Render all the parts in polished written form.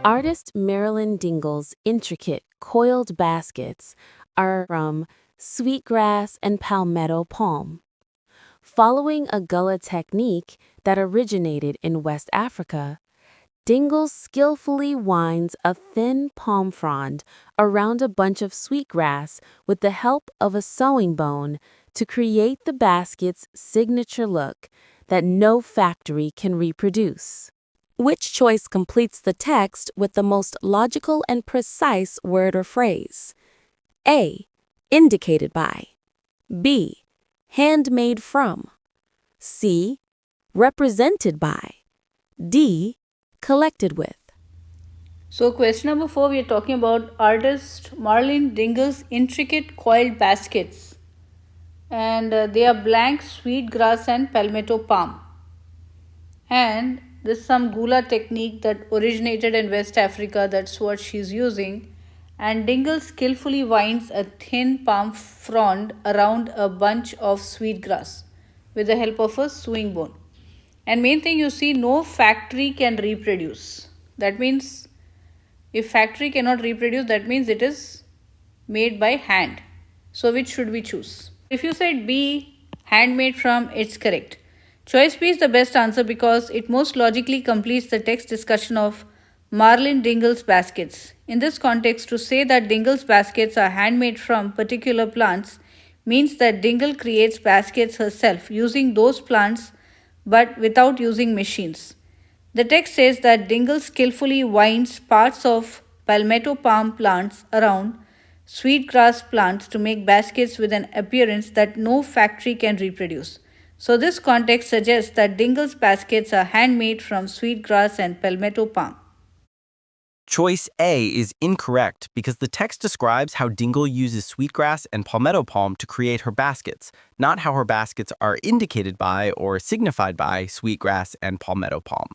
Artist Marilyn Dingle's intricate coiled baskets are from sweetgrass and palmetto palm. Following a Gullah technique that originated in West Africa, Dingle skillfully winds a thin palm frond around a bunch of sweetgrass with the help of a sewing bone to create the basket's signature look that no factory can reproduce. Which choice completes the text with the most logical and precise word or phrase? A. Indicated by. B. Handmade from. C. Represented by. D. Collected with. So, question number 4, we are talking about artist Marilyn Dingle's intricate coiled baskets, and they are blank sweetgrass and palmetto palm. And this is some Gullah technique that originated in West Africa, that's what she's using. And Dingle skillfully winds a thin palm frond around a bunch of sweetgrass with the help of a sewing bone. And main thing, you see, no factory can reproduce. That means if factory cannot reproduce, that means it is made by hand. So which should we choose? If you said B, handmade from, it's correct. Choice B is the best answer because it most logically completes the text discussion of Marilyn Dingle's baskets. In this context, to say that Dingle's baskets are handmade from particular plants means that Dingle creates baskets herself using those plants but without using machines. The text says that Dingle skillfully winds parts of palmetto palm plants around sweetgrass plants to make baskets with an appearance that no factory can reproduce. So this context suggests that Dingle's baskets are handmade from sweetgrass and palmetto palm. Choice A is incorrect because the text describes how Dingle uses sweetgrass and palmetto palm to create her baskets, not how her baskets are indicated by or signified by sweetgrass and palmetto palm.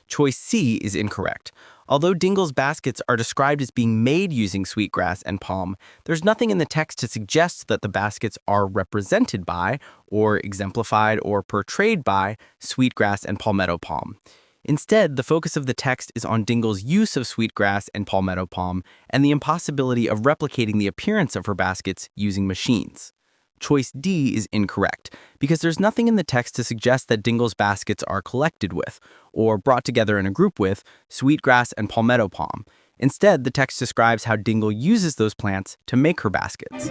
Choice C is incorrect. Although Dingle's baskets are described as being made using sweetgrass and palm, there's nothing in the text to suggest that the baskets are represented by, or exemplified or portrayed by, sweetgrass and palmetto palm. Instead, the focus of the text is on Dingle's use of sweetgrass and palmetto palm and the impossibility of replicating the appearance of her baskets using machines. Choice D is incorrect, because there's nothing in the text to suggest that Dingle's baskets are collected with, or brought together in a group with, sweetgrass and palmetto palm. Instead, the text describes how Dingle uses those plants to make her baskets.